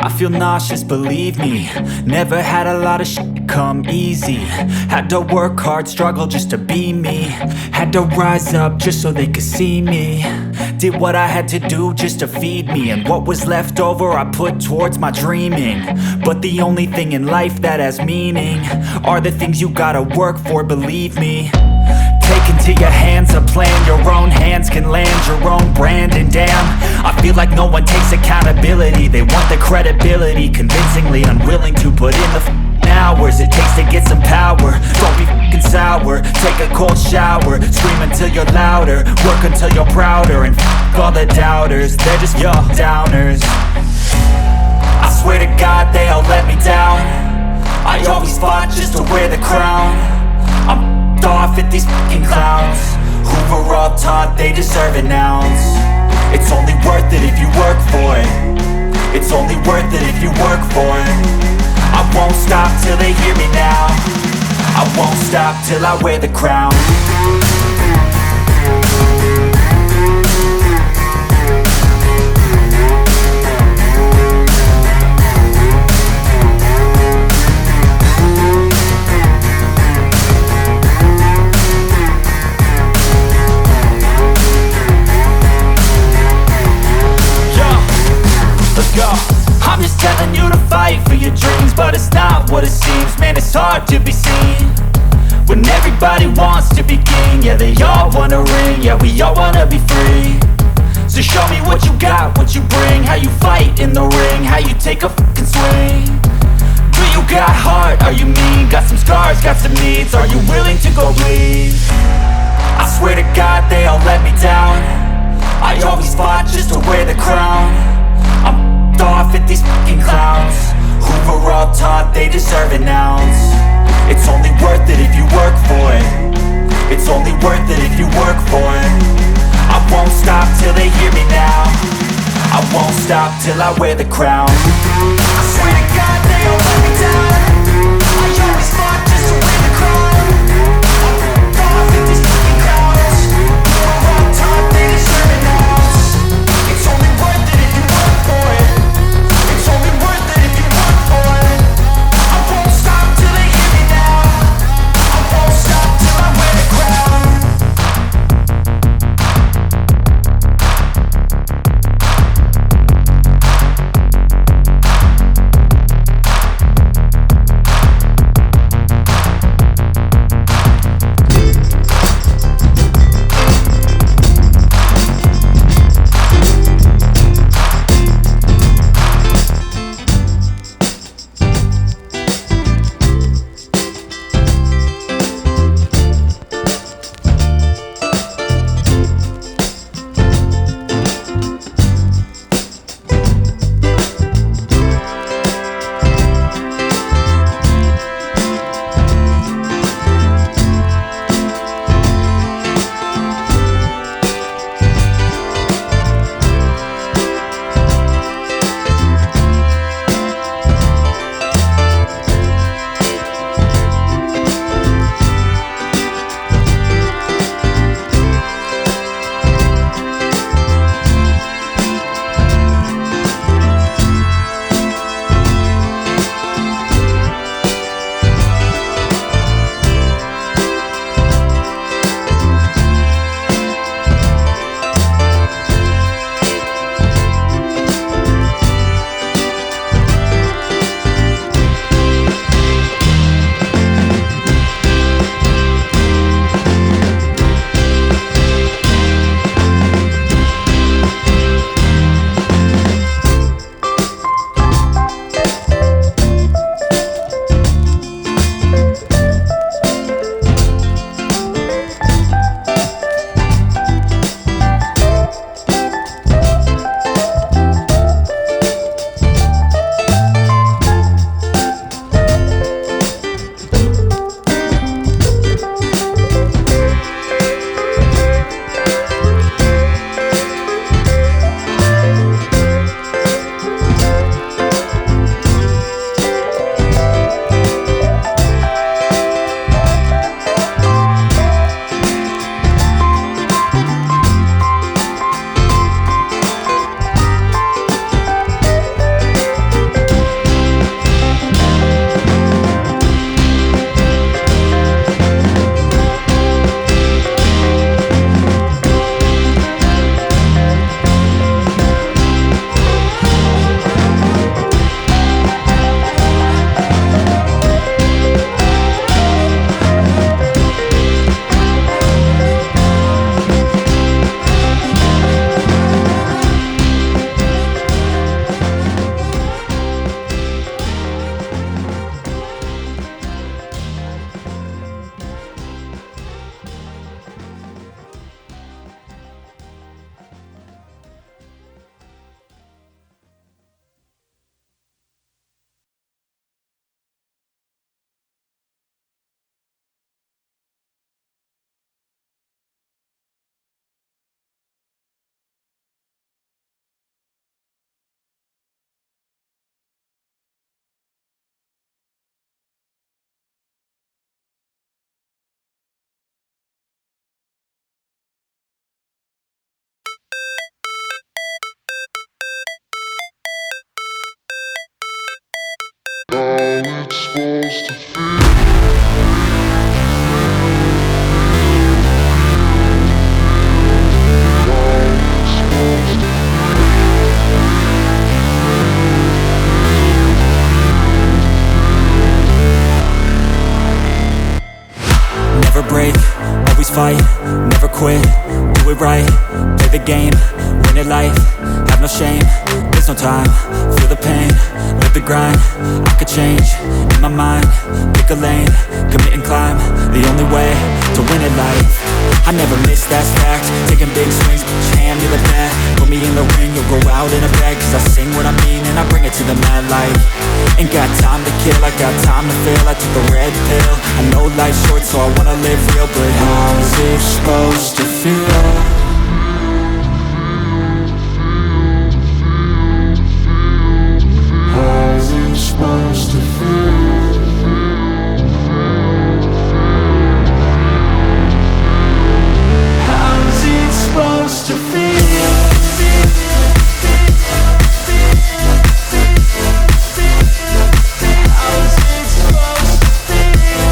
I feel nauseous, believe me. Never had a lot of shit come easy. Had to work hard, struggle just to be me. Had to rise up just so they could see me. Did what I had to do just to feed me, and what was left over I put towards my dreaming. But the only thing in life that has meaning are the things you gotta work for, believe me. Take into your hands a plan, your own hands can land your own brand. And damn, I feel like no one takes accountability. They want the credibility, convincingly unwilling to put in the hours it takes to get some power. Don't be f***ing sour, take a cold shower. Scream until you're louder, work until you're prouder. And f*** all the doubters, they're just your downers. I swear to God they all let me down. I always fought just to wear the crown. I'm off at these fucking clowns who were all taught they deserve an ounce. It's only worth it if you work for it. It's only worth it if you work for it. I won't stop till they hear me now. I won't stop till I wear the crown. I'm just telling you to fight for your dreams, but it's not what it seems. Man, it's hard to be seen when everybody wants to be king. Yeah, they all wanna ring, yeah, we all wanna be free. So show me what you got, what you bring, how you fight in the ring, how you take a fucking swing. Do you got heart, are you mean? Got some scars, got some needs, are you willing to go bleed? I swear to God they all let me down. I always fought just to wear the crown. I'm off at these fucking clowns who were all taught they deserve an ounce. It's only worth it if you work for it. It's only worth it if you work for it. I won't stop till they hear me now. I won't stop till I wear the crown. I swear to God they all let me down. I always fought just to wear the crown. I'm off at these fucking clowns who were all taught they deserve an ounce. It's only worth it if you work for it. It's only worth it if you work for it. I won't stop till they hear me now. I won't stop till I wear the crown. Never break, always fight, never quit, do it right, play the game, win it life, have no shame, there's no time, feel the pain, live the grind, I could change, in my mind, pick a lane, commit and climb, the only way to win it life, I never miss, that's fact, taking big swings, hand me the bat, put me in the ring, you'll go out in a bag, cause I sing what I mean and I bring it to the mad light, ain't got time to kill, I got time to feel, I took the red pill, I know life's short so I wanna live real, but how's it supposed to feel? Supposed to feel. How's it supposed to feel? How's it supposed to feel?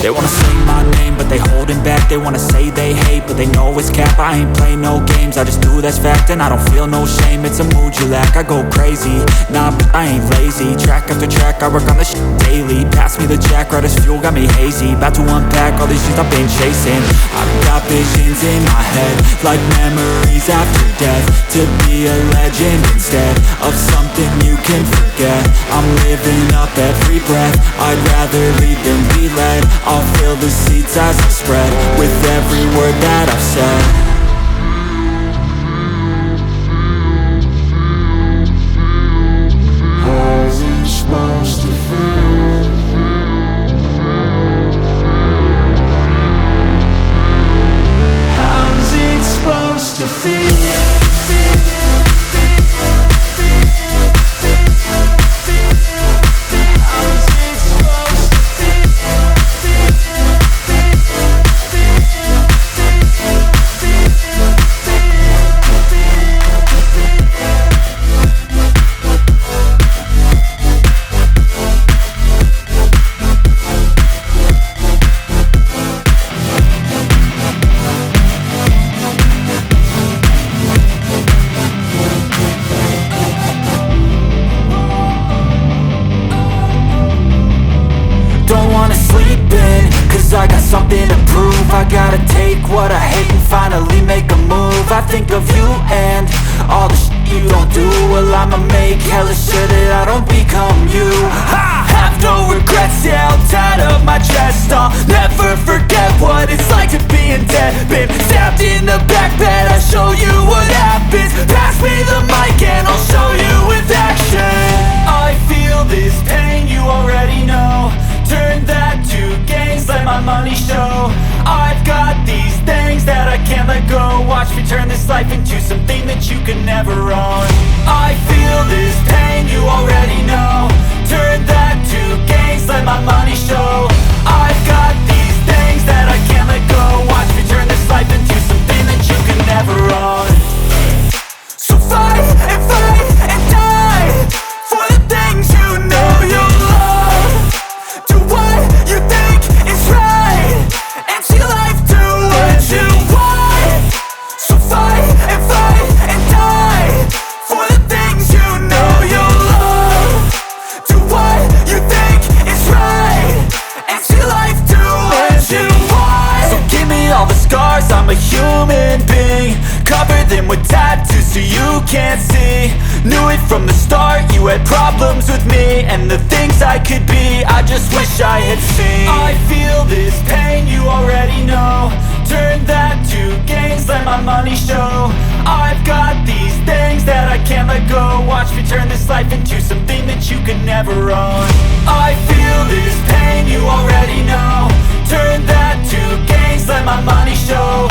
They wanna say my name, but they holding back. They wanna say they hate, but they know it's cap. I ain't play no games, I just do that's fact. And I don't feel no shame, it's a mood you lack. I go crazy, nah, but I ain't lazy. Track after track, I work on this shit daily. Pass me the jack, right as fuel, got me hazy. About to unpack all these shit I've been chasing. I've got visions in my head, like memories after death. To be a legend instead of something you can forget. I'm living up every breath, I'd rather lead than be led. I'll fill the seats as I spread, with every word that I've said. How's it supposed to feel? How's it supposed to feel? I got something to prove, I gotta take what I hate and finally make a move. I think of you and all the shit you don't do. Well, I'ma make hella sure that I don't become you. I have no regrets, yeah, I'll tie up my chest. I'll never forget what it's like to be in debt. Been stabbed in the back bed, I'll show you what happens. Pass me the mic and I'll show you with action. I feel this pain, you already know. Turn that to gains, let my money show. I've got these things that I can't let go. Watch me turn this life into something that you can never own. I feel this pain, you already know. Turn that to gains, let my money show. I've got these things that I can't let go. Watch me turn this life into something that you can never own. So fight and die for the things you know you love. Do what you think is right, and see life do what you want. So fight and die for the things you know you love. Do what you think is right, and see life do what you want. So give me all the scars, I'm a human being. Cover them with tattoos so you can't see. Knew it from the start, you had problems with me and the things I could be, I just wish I had seen. I feel this pain, you already know. Turn that to gains, let my money show. I've got these things that I can't let go. Watch me turn this life into something that you could never own. I feel this pain, you already know. Turn that to gains, let my money show.